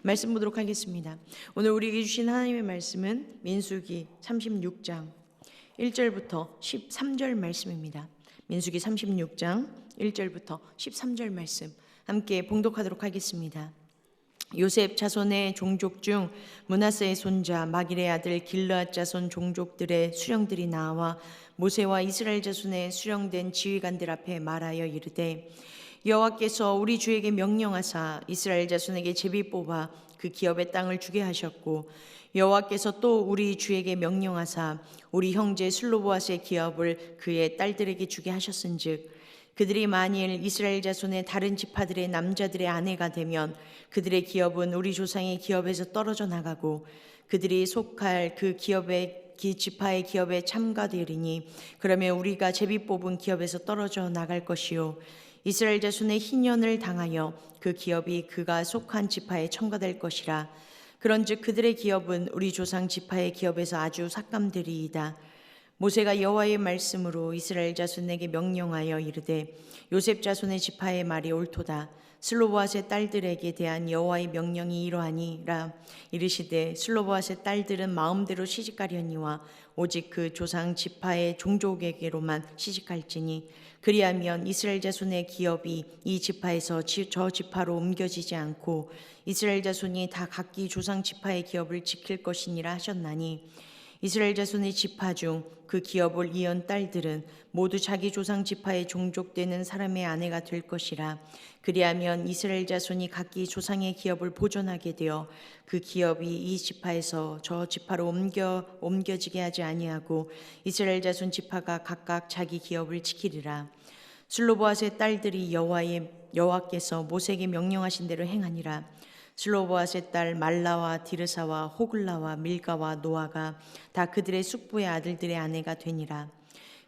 말씀 보도록 하겠습니다. 오늘 우리에게 주신 하나님의 말씀은 민수기 36장 1절부터 13절 말씀입니다. 민수기 36장 1절부터 13절 말씀 함께 봉독하도록 하겠습니다. 요셉 자손의 종족 중 므낫세의 손자 마길의 아들 길르앗 자손 종족들의 수령들이 나와 모세와 이스라엘 자손의 수령된 지휘관들 앞에 말하여 이르되, 여호와께서 우리 주에게 명령하사 이스라엘 자손에게 제비 뽑아 그 기업의 땅을 주게 하셨고, 여호와께서 또 우리 주에게 명령하사 우리 형제 슬로보앗의 기업을 그의 딸들에게 주게 하셨은즉, 그들이 만일 이스라엘 자손의 다른 지파들의 남자들의 아내가 되면 그들의 기업은 우리 조상의 기업에서 떨어져 나가고 그들이 속할 그 기업의 지파의 기업에 참가되리니, 그러면 우리가 제비 뽑은 기업에서 떨어져 나갈 것이요, 이스라엘 자손의 희년을 당하여 그 기업이 그가 속한 지파에 첨가될 것이라. 그런즉 그들의 기업은 우리 조상 지파의 기업에서 아주 삭감되리이다. 모세가 여호와의 말씀으로 이스라엘 자손에게 명령하여 이르되, 요셉 자손의 지파의 말이 옳도다. 슬로보앗의 딸들에게 대한 여호와의 명령이 이러하니라. 이르시되, 슬로보앗의 딸들은 마음대로 시집가려니와 오직 그 조상 지파의 종족에게로만 시집갈지니, 그리하면 이스라엘 자손의 기업이 이 지파에서 저 지파로 옮겨지지 않고 이스라엘 자손이 다 각기 조상 지파의 기업을 지킬 것이니라 하셨나니, 이스라엘 자손의 지파 중 그 기업을 이은 딸들은 모두 자기 조상 지파에 종족되는 사람의 아내가 될 것이라. 그리하면 이스라엘 자손이 각기 조상의 기업을 보존하게 되어 그 기업이 이 지파에서 저 지파로 옮겨지게 하지 아니하고 이스라엘 자손 지파가 각각 자기 기업을 지키리라. 슬로보앗의 딸들이 여호와께서 모세에게 명령하신 대로 행하니라. 슬로보앗의 딸 말라와 디르사와 호글라와 밀가와 노아가 다 그들의 숙부의 아들들의 아내가 되니라.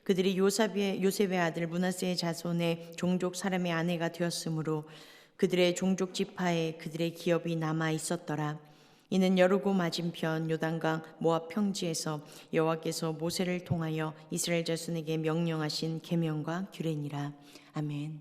그들이 요셉의 아들 므낫세의 자손의 종족 사람의 아내가 되었으므로 그들의 종족 지파에 그들의 기업이 남아 있었더라. 이는 여르고 맞은편 요단강 모압 평지에서 여호와께서 모세를 통하여 이스라엘 자손에게 명령하신 계명과 규례니라. 아멘.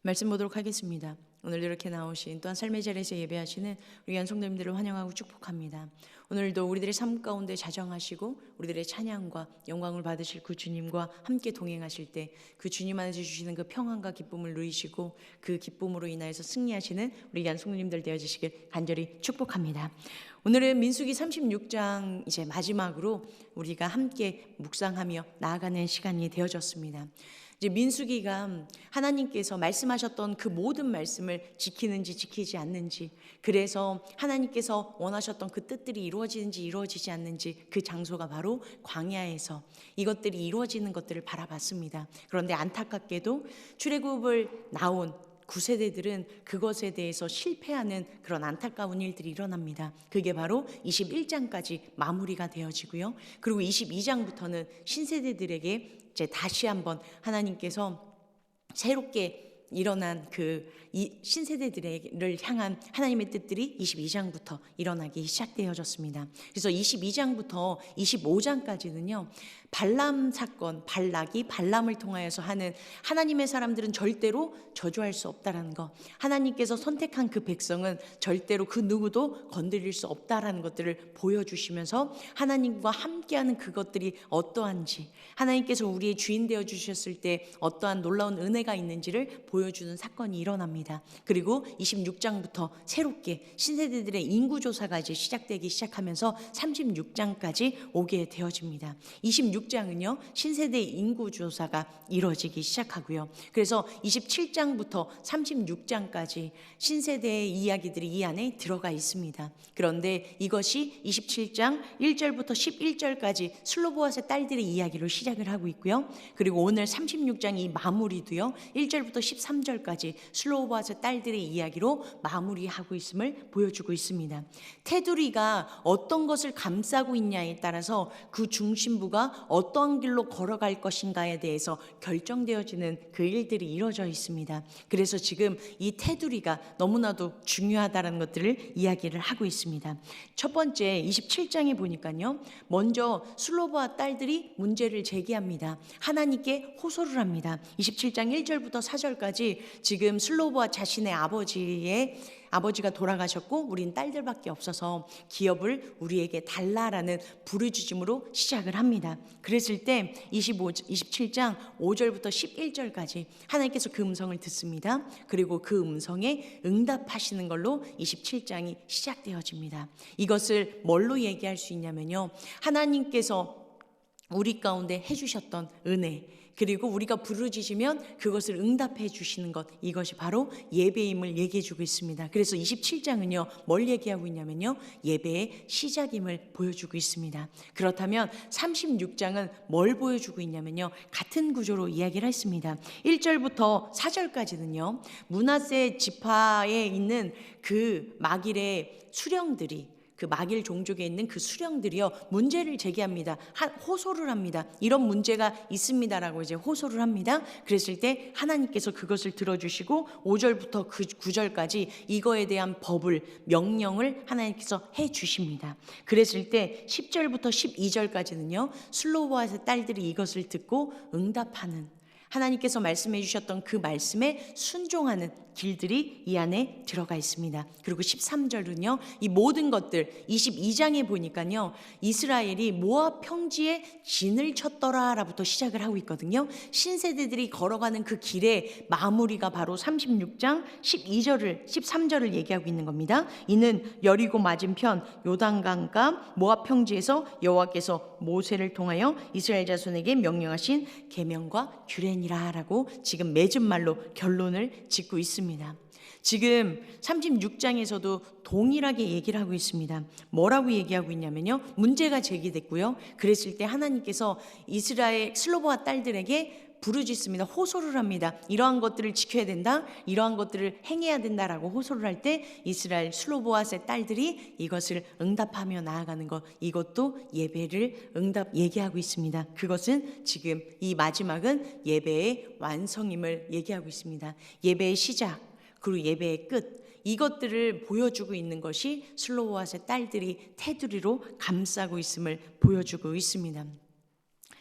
말씀 보도록 하겠습니다. 오늘도 이렇게 나오신 또한 삶의 자리에서 예배하시는 우리 연성도님들을 환영하고 축복합니다. 오늘도 우리들의 삶 가운데 자정하시고 우리들의 찬양과 영광을 받으실 그 주님과 함께 동행하실 때 그 주님 안에서 주시는 그 평안과 기쁨을 누리시고 그 기쁨으로 인하여서 승리하시는 우리 연성도님들 되어주시길 간절히 축복합니다. 오늘은 민수기 36장 이제 마지막으로 우리가 함께 묵상하며 나아가는 시간이 되어졌습니다. 이제 민수기가 하나님께서 말씀하셨던 그 모든 말씀을 지키는지 지키지 않는지, 그래서 하나님께서 원하셨던 그 뜻들이 이루어지는지 이루어지지 않는지, 그 장소가 바로 광야에서 이것들이 이루어지는 것들을 바라봤습니다. 그런데 안타깝게도 출애굽을 나온 9세대들은 그것에 대해서 실패하는 그런 안타까운 일들이 일어납니다. 그게 바로 21장까지 마무리가 되어지고요. 그리고 22장부터는 신세대들에게 이제 다시 한번 하나님께서 새롭게 일어난 그 신세대들을 향한 하나님의 뜻들이 22장부터 일어나기 시작되어졌습니다. 그래서 22장부터 25장까지는요, 발람 사건, 발락이 발람을 통하여서 하는 하나님의 사람들은 절대로 저주할 수 없다라는 것, 하나님께서 선택한 그 백성은 절대로 그 누구도 건드릴 수 없다라는 것들을 보여주시면서 하나님과 함께하는 그것들이 어떠한지, 하나님께서 우리의 주인 되어 주셨을 때 어떠한 놀라운 은혜가 있는지를 보여주는 사건이 일어납니다. 그리고 26장부터 새롭게 신세대들의 인구조사가 이제 시작되기 시작하면서 36장까지 오게 되어집니다. 26장은요 신세대의 인구조사가 이루어지기 시작하고요. 그래서 27장부터 36장까지 신세대의 이야기들이 이 안에 들어가 있습니다. 그런데 이것이 27장 1절부터 11절까지 슬로보앗의 딸들의 이야기로 시작을 하고 있고요. 그리고 오늘 36장 이 마무리도요 1절부터 13절까지 슬로보앗의 딸들의 이야기로 마무리하고 있음을 보여주고 있습니다. 테두리가 어떤 것을 감싸고 있냐에 따라서 그 중심부가 어떠한 길로 걸어갈 것인가에 대해서 결정되어지는 그 일들이 이루어져 있습니다. 그래서 지금 이 테두리가 너무나도 중요하다는 것들을 이야기를 하고 있습니다. 첫 번째 27장에 보니까요, 먼저 슬로보아 딸들이 문제를 제기합니다. 하나님께 호소를 합니다. 27장 1절부터 4절까지 지금 슬로보아 자신의 아버지의 아버지가 돌아가셨고 우린 딸들밖에 없어서 기업을 우리에게 달라라는 부르짖음으로 시작을 합니다. 그랬을 때 27장 5절부터 11절까지 하나님께서 그 음성을 듣습니다. 그리고 그 음성에 응답하시는 걸로 27장이 시작되어집니다. 이것을 뭘로 얘기할 수 있냐면요, 하나님께서 우리 가운데 해주셨던 은혜, 그리고 우리가 부르짖으면 그것을 응답해 주시는 것, 이것이 바로 예배임을 얘기해 주고 있습니다. 그래서 27장은요 뭘 얘기하고 있냐면요, 예배의 시작임을 보여주고 있습니다. 그렇다면 36장은 뭘 보여주고 있냐면요, 같은 구조로 이야기를 했습니다. 1절부터 4절까지는요 므낫세 지파에 있는 그 마길의 수령들이, 그 마길 종족에 있는 그 수령들이요 문제를 제기합니다. 호소를 합니다. 이런 문제가 있습니다라고 이제 호소를 합니다. 그랬을 때 하나님께서 그것을 들어주시고 5절부터 9절까지 이거에 대한 법을, 명령을 하나님께서 해주십니다. 그랬을 때 10절부터 12절까지는요 슬로보앗의 딸들이 이것을 듣고 응답하는, 하나님께서 말씀해 주셨던 그 말씀에 순종하는 길들이 이 안에 들어가 있습니다. 그리고 13절은요 이 모든 것들, 22장에 보니까요 이스라엘이 모압 평지에 진을 쳤더라라부터 시작을 하고 있거든요. 신세대들이 걸어가는 그 길의 마무리가 바로 36장 13절을 얘기하고 있는 겁니다. 이는 여리고 맞은편 요단강가 모압 평지에서 여호와께서 모세를 통하여 이스라엘 자손에게 명령하신 계명과 규례니라라고 지금 맺은 말로 결론을 짓고 있습니다. 지금 36장에서도 동일하게 얘기를 하고 있습니다. 뭐라고 얘기하고 있냐면요, 문제가 제기됐고요. 그랬을 때 하나님께서 이스라엘 슬로보아 딸들에게 부르짖습니다. 호소를 합니다. 이러한 것들을 지켜야 된다, 이러한 것들을 행해야 된다라고 호소를 할 때 이스라엘 슬로보아의 딸들이 이것을 응답하며 나아가는 것, 이것도 예배를 얘기하고 있습니다. 그것은 지금 이 마지막은 예배의 완성임을 얘기하고 있습니다. 예배의 시작, 그리고 예배의 끝, 이것들을 보여주고 있는 것이 슬로보아의 딸들이 테두리로 감싸고 있음을 보여주고 있습니다.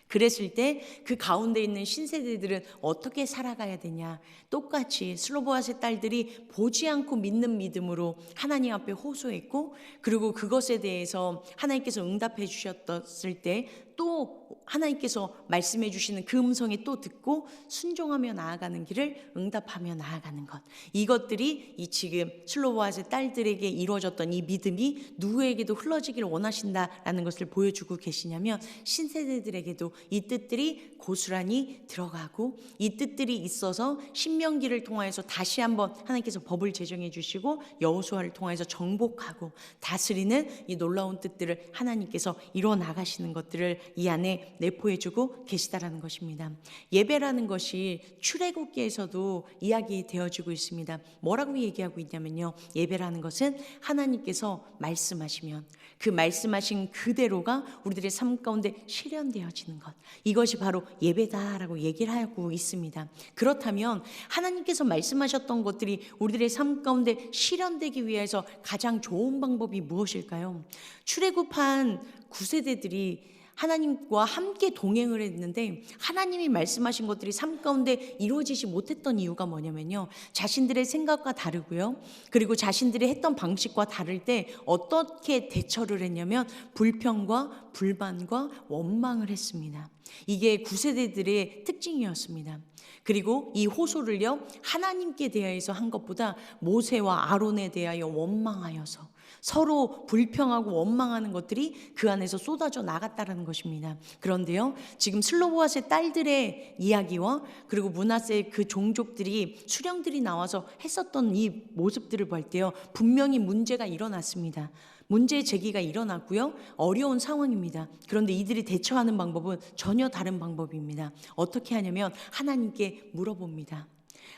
그랬을 때 그 가운데 있는 신세대들은 어떻게 살아가야 되냐, 똑같이 슬로보아의 딸들이 보지 않고 믿는 믿음으로 하나님 앞에 호소했고, 그리고 그것에 대해서 하나님께서 응답해 주셨을 때 또 하나님께서 말씀해 주시는 그 음성에 또 듣고 순종하며 나아가는 길을 응답하며 나아가는 것, 이것들이 이 지금 슬로보아의 딸들에게 이루어졌던 이 믿음이 누구에게도 흘러지기를 원하신다라는 것을 보여주고 계시냐면, 신세대들에게도 이 뜻들이 고스란히 들어가고 이 뜻들이 있어서 신명기를 통하여서 다시 한번 하나님께서 법을 제정해 주시고 여호수아를 통하여서 정복하고 다스리는 이 놀라운 뜻들을 하나님께서 이루어 나가시는 것들을 이 안에 내포해 주고 계시다라는 것입니다. 예배라는 것이 출애굽기에서도 이야기되어지고 있습니다. 뭐라고 얘기하고 있냐면요, 예배라는 것은 하나님께서 말씀하시면 그 말씀하신 그대로가 우리들의 삶 가운데 실현되어지는 것, 이것이 바로 예배다라고 얘기를 하고 있습니다. 그렇다면 하나님께서 말씀하셨던 것들이 우리들의 삶 가운데 실현되기 위해서 가장 좋은 방법이 무엇일까요? 출애굽한 9세대들이 하나님과 함께 동행을 했는데 하나님이 말씀하신 것들이 삶 가운데 이루어지지 못했던 이유가 뭐냐면요, 자신들의 생각과 다르고요, 그리고 자신들이 했던 방식과 다를 때 어떻게 대처를 했냐면 불평과 불만과 원망을 했습니다. 이게 9세대들의 특징이었습니다. 그리고 이 호소를요 하나님께 대하여서 한 것보다 모세와 아론에 대하여 원망하여서 서로 불평하고 원망하는 것들이 그 안에서 쏟아져 나갔다는 것입니다. 그런데요, 지금 슬로보아의 딸들의 이야기와 그리고 므낫세의 그 종족들이, 수령들이 나와서 했었던 이 모습들을 볼 때요, 분명히 문제가 일어났습니다. 문제 제기가 일어났고요, 어려운 상황입니다. 그런데 이들이 대처하는 방법은 전혀 다른 방법입니다. 어떻게 하냐면 하나님께 물어봅니다.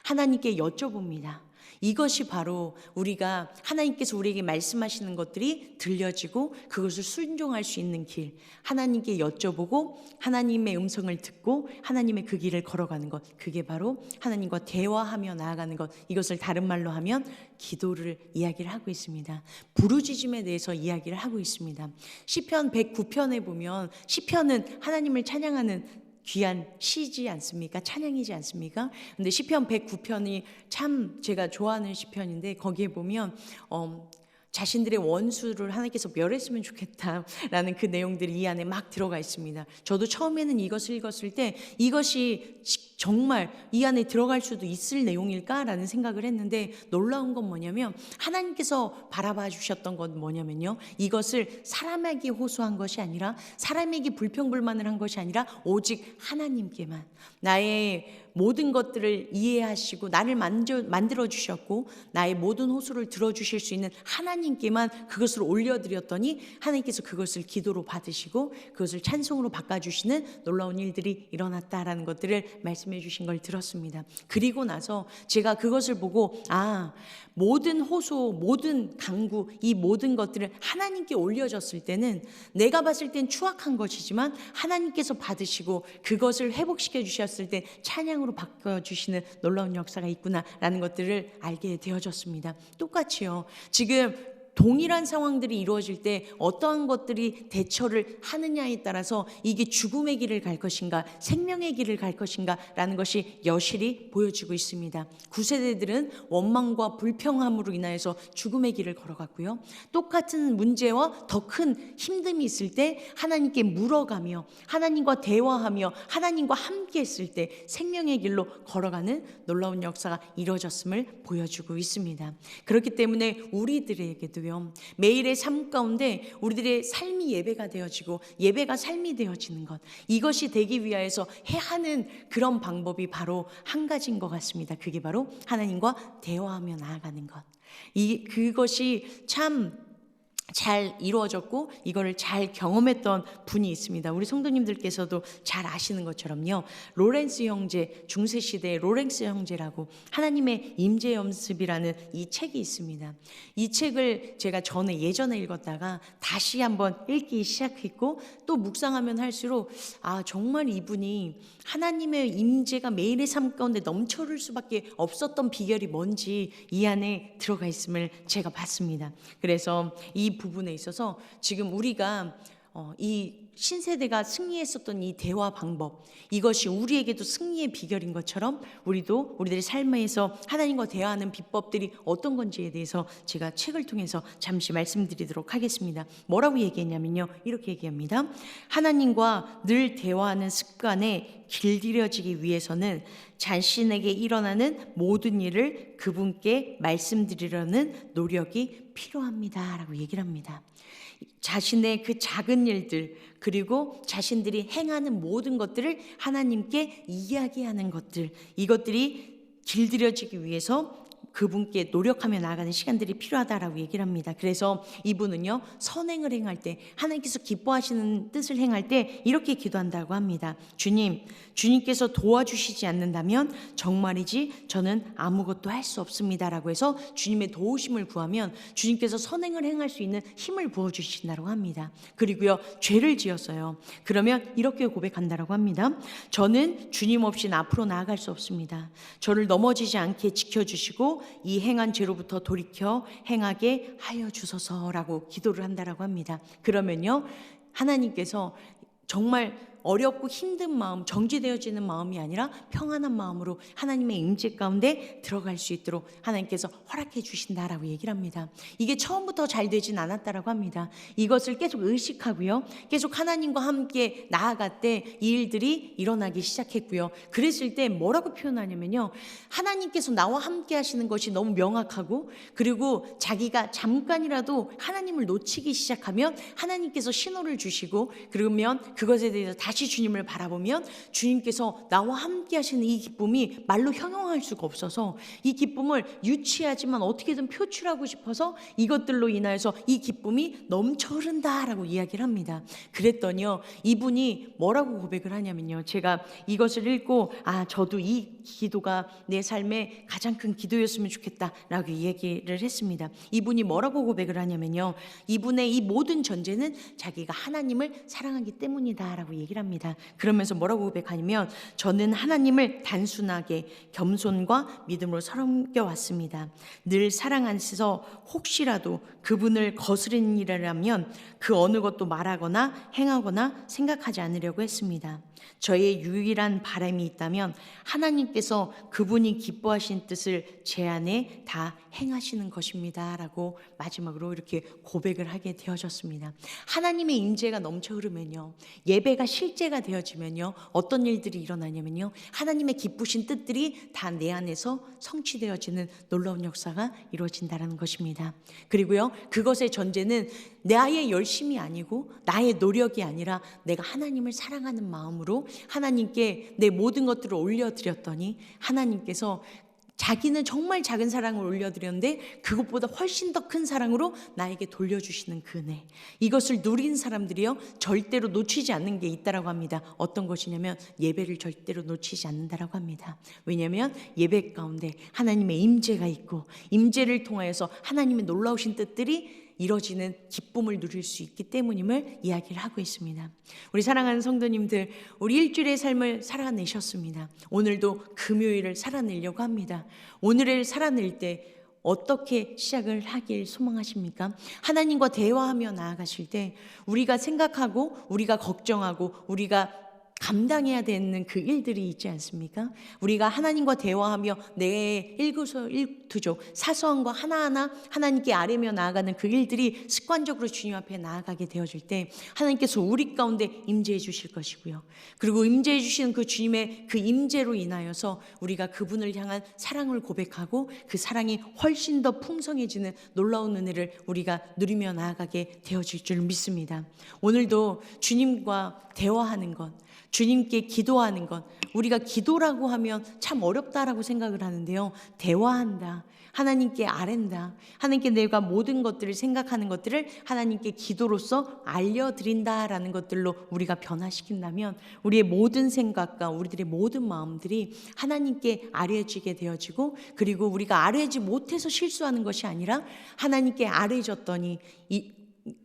하나님께 여쭤봅니다. 이것이 바로 우리가 하나님께서 우리에게 말씀하시는 것들이 들려지고 그것을 순종할 수 있는 길, 하나님께 여쭤보고 하나님의 음성을 듣고 하나님의 그 길을 걸어가는 것, 그게 바로 하나님과 대화하며 나아가는 것, 이것을 다른 말로 하면 기도를 이야기를 하고 있습니다. 부르짖음에 대해서 이야기를 하고 있습니다. 시편 109편에 보면, 시편은 하나님을 찬양하는 귀한 시지 않습니까? 찬양이지 않습니까? 근데 시편 109편이 참 제가 좋아하는 시편인데 거기에 보면 자신들의 원수를 하나님께서 멸했으면 좋겠다라는 그 내용들이 이 안에 막 들어가 있습니다. 저도 처음에는 이것을 읽었을 때 이것이 정말 이 안에 들어갈 수도 있을 내용일까라는 생각을 했는데 놀라운 건 뭐냐면 하나님께서 바라봐 주셨던 건 뭐냐면요. 이것을 사람에게 호소한 것이 아니라 사람에게 불평불만을 한 것이 아니라 오직 하나님께만 나의 모든 것들을 이해하시고 나를 만들어 주셨고 나의 모든 호소를 들어주실 수 있는 하나님께만 그것을 올려드렸더니 하나님께서 그것을 기도로 받으시고 그것을 찬송으로 바꿔주시는 놀라운 일들이 일어났다라는 것들을 말씀해 주신 걸 들었습니다. 그리고 나서 제가 그것을 보고 모든 호소, 모든 간구, 이 모든 것들을 하나님께 올려졌을 때는 내가 봤을 땐 추악한 것이지만 하나님께서 받으시고 그것을 회복시켜 주셨을 때 찬양으로 바꿔주시는 놀라운 역사가 있구나라는 것들을 알게 되어졌습니다. 똑같이요. 지금 동일한 상황들이 이루어질 때 어떠한 것들이 대처를 하느냐에 따라서 이게 죽음의 길을 갈 것인가 생명의 길을 갈 것인가 라는 것이 여실히 보여지고 있습니다. 9세대들은 원망과 불평함으로 인하여서 죽음의 길을 걸어갔고요. 똑같은 문제와 더 큰 힘듦이 있을 때 하나님께 물어가며 하나님과 대화하며 하나님과 함께 했을 때 생명의 길로 걸어가는 놀라운 역사가 이루어졌음을 보여주고 있습니다. 그렇기 때문에 우리들에게도요 매일의 삶 가운데 우리들의 삶이 예배가 되어지고 예배가 삶이 되어지는 것 이것이 되기 위하여서 해야 하는 그런 방법이 바로 한 가지인 것 같습니다. 그게 바로 하나님과 대화하며 나아가는 것. 그것이 참 잘 이루어졌고 이거를 잘 경험했던 분이 있습니다. 우리 성도님들께서도 잘 아시는 것처럼요. 로렌스 형제, 중세시대의 로렌스 형제라고 하나님의 임재 연습이라는 이 책이 있습니다. 이 책을 제가 예전에 읽었다가 다시 한번 읽기 시작했고 또 묵상하면 할수록 정말 이분이 하나님의 임재가 매일의 삶 가운데 넘쳐 흐를 수밖에 없었던 비결이 뭔지 이 안에 들어가 있음을 제가 봤습니다. 그래서 이 부분에 있어서 지금 우리가 이 신세대가 승리했었던 이 대화 방법 이것이 우리에게도 승리의 비결인 것처럼 우리도 우리들의 삶에서 하나님과 대화하는 비법들이 어떤 건지에 대해서 제가 책을 통해서 잠시 말씀드리도록 하겠습니다. 뭐라고 얘기했냐면요. 이렇게 얘기합니다. 하나님과 늘 대화하는 습관에 길들여지기 위해서는 자신에게 일어나는 모든 일을 그분께 말씀드리려는 노력이 필요합니다 라고 얘기를 합니다. 자신의 그 작은 일들 그리고 자신들이 행하는 모든 것들을 하나님께 이야기하는 것들 이것들이 길들여지기 위해서 그분께 노력하며 나아가는 시간들이 필요하다라고 얘기를 합니다. 그래서 이분은요 선행을 행할 때 하나님께서 기뻐하시는 뜻을 행할 때 이렇게 기도한다고 합니다. 주님께서 도와주시지 않는다면 정말이지 저는 아무것도 할 수 없습니다라고 해서 주님의 도우심을 구하면 주님께서 선행을 행할 수 있는 힘을 부어주신다고 합니다. 그리고요 죄를 지었어요. 그러면 이렇게 고백한다고 합니다. 저는 주님 없이는 앞으로 나아갈 수 없습니다. 저를 넘어지지 않게 지켜주시고 이 행한 죄로부터 돌이켜 행하게 하여 주소서라고 기도를 한다라고 합니다. 그러면요 하나님께서 정말 어렵고 힘든 마음, 정지되어지는 마음이 아니라 평안한 마음으로 하나님의 임재 가운데 들어갈 수 있도록 하나님께서 허락해 주신다라고 얘기를 합니다. 이게 처음부터 잘 되진 않았다라고 합니다. 이것을 계속 의식하고요. 계속 하나님과 함께 나아갈 때 이 일들이 일어나기 시작했고요. 그랬을 때 뭐라고 표현하냐면요. 하나님께서 나와 함께 하시는 것이 너무 명확하고 그리고 자기가 잠깐이라도 하나님을 놓치기 시작하면 하나님께서 신호를 주시고 그러면 그것에 대해서 다시 주님을 바라보면 주님께서 나와 함께 하시는 이 기쁨이 말로 형용할 수가 없어서 이 기쁨을 유치하지만 어떻게든 표출하고 싶어서 이것들로 인하여서 이 기쁨이 넘쳐 흐른다라고 이야기를 합니다. 그랬더니요 이분이 뭐라고 고백을 하냐면요 제가 이것을 읽고 저도 이 기도가 내 삶의 가장 큰 기도였으면 좋겠다라고 얘기를 했습니다. 이분이 뭐라고 고백을 하냐면요 이분의 이 모든 전제는 자기가 하나님을 사랑하기 때문이다라고 얘기를 합니다. 그러면서 뭐라고 고백하냐면 저는 하나님을 단순하게 겸손과 믿음으로 섬겨왔습니다. 늘 사랑 안에서 혹시라도 그분을 거스르는 일이라면 그 어느 것도 말하거나 행하거나 생각하지 않으려고 했습니다. 저의 유일한 바람이 있다면 하나님께서 그분이 기뻐하신 뜻을 제 안에 다 행하시는 것입니다 라고 마지막으로 이렇게 고백을 하게 되어졌습니다. 하나님의 임재가 넘쳐 흐르면요, 예배가 실제가 되어지면요, 어떤 일들이 일어나냐면요, 하나님의 기쁘신 뜻들이 다 내 안에서 성취되어지는 놀라운 역사가 이루어진다는 것입니다. 그리고요, 그것의 전제는 나의 열심이 아니고 나의 노력이 아니라 내가 하나님을 사랑하는 마음으로 하나님께 내 모든 것들을 올려드렸더니 하나님께서 자기는 정말 작은 사랑을 올려드렸는데 그것보다 훨씬 더 큰 사랑으로 나에게 돌려주시는 그 은혜, 이것을 누린 사람들이요 절대로 놓치지 않는 게 있다라고 합니다. 어떤 것이냐면 예배를 절대로 놓치지 않는다라고 합니다. 왜냐하면 예배 가운데 하나님의 임재가 있고 임재를 통하여서 하나님의 놀라우신 뜻들이 이뤄지는 기쁨을 누릴 수 있기 때문임을 이야기를 하고 있습니다. 우리 사랑하는 성도님들, 우리 일주일의 삶을 살아내셨습니다. 오늘도 금요일을 살아내려고 합니다. 오늘을 살아낼 때 어떻게 시작을 하길 소망하십니까? 하나님과 대화하며 나아가실 때 우리가 생각하고 우리가 걱정하고 우리가 감당해야 되는 그 일들이 있지 않습니까? 우리가 하나님과 대화하며 내 일거수일투족 사소한 거 하나하나 하나님께 아뢰며 나아가는 그 일들이 습관적으로 주님 앞에 나아가게 되어질 때 하나님께서 우리 가운데 임재해 주실 것이고요. 그리고 임재해 주시는 그 주님의 그 임재로 인하여서 우리가 그분을 향한 사랑을 고백하고 그 사랑이 훨씬 더 풍성해지는 놀라운 은혜를 우리가 누리며 나아가게 되어질 줄 믿습니다. 오늘도 주님과 대화하는 것, 주님께 기도하는 것, 우리가 기도라고 하면 참 어렵다라고 생각을 하는데요, 대화한다, 하나님께 아랜다, 하나님께 내가 모든 것들을 생각하는 것들을 하나님께 기도로서 알려드린다라는 것들로 우리가 변화시킨다면 우리의 모든 생각과 우리들의 모든 마음들이 하나님께 아뢰어지게 되어지고, 그리고 우리가 아뢰지 못해서 실수하는 것이 아니라 하나님께 아뢰졌더니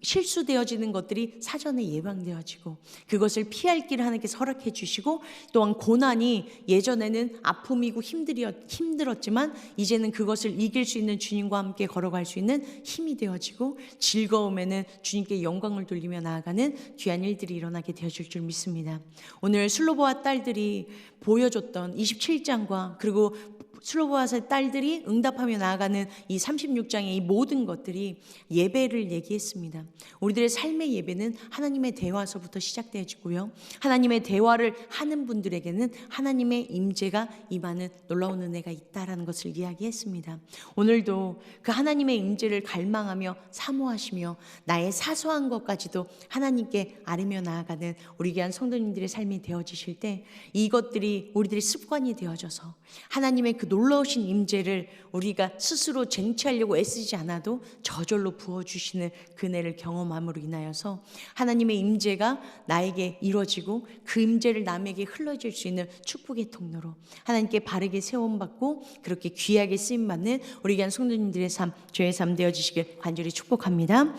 실수되어지는 것들이 사전에 예방되어지고 그것을 피할 길을 하나님께서 허락해 주시고, 또한 고난이 예전에는 아픔이고 힘들었지만 이제는 그것을 이길 수 있는 주님과 함께 걸어갈 수 있는 힘이 되어지고, 즐거움에는 주님께 영광을 돌리며 나아가는 귀한 일들이 일어나게 되어질 줄 믿습니다. 오늘 슬로보아 딸들이 보여줬던 27장과 그리고 슬로보아의 딸들이 응답하며 나아가는 이 36장의 이 모든 것들이 예배를 얘기했습니다. 우리들의 삶의 예배는 하나님의 대화서부터 시작되어지고요, 하나님의 대화를 하는 분들에게는 하나님의 임재가 임하는 놀라운 은혜가 있다라는 것을 이야기했습니다. 오늘도 그 하나님의 임재를 갈망하며 사모하시며 나의 사소한 것까지도 하나님께 아뢰며 나아가는 우리 귀한 성도님들의 삶이 되어지실 때 이것들이 우리들의 습관이 되어져서 하나님의 그 놀라우신 임재를 우리가 스스로 쟁취하려고 애쓰지 않아도 저절로 부어주시는 그 은혜를 경험함으로 인하여서 하나님의 임재가 나에게 이루어지고 그 임재를 남에게 흘러질 수 있는 축복의 통로로 하나님께 바르게 세움받고 그렇게 귀하게 쓰임받는 우리 귀한 성도님들의 삶, 저의 삶 되어지시길 간절히 축복합니다.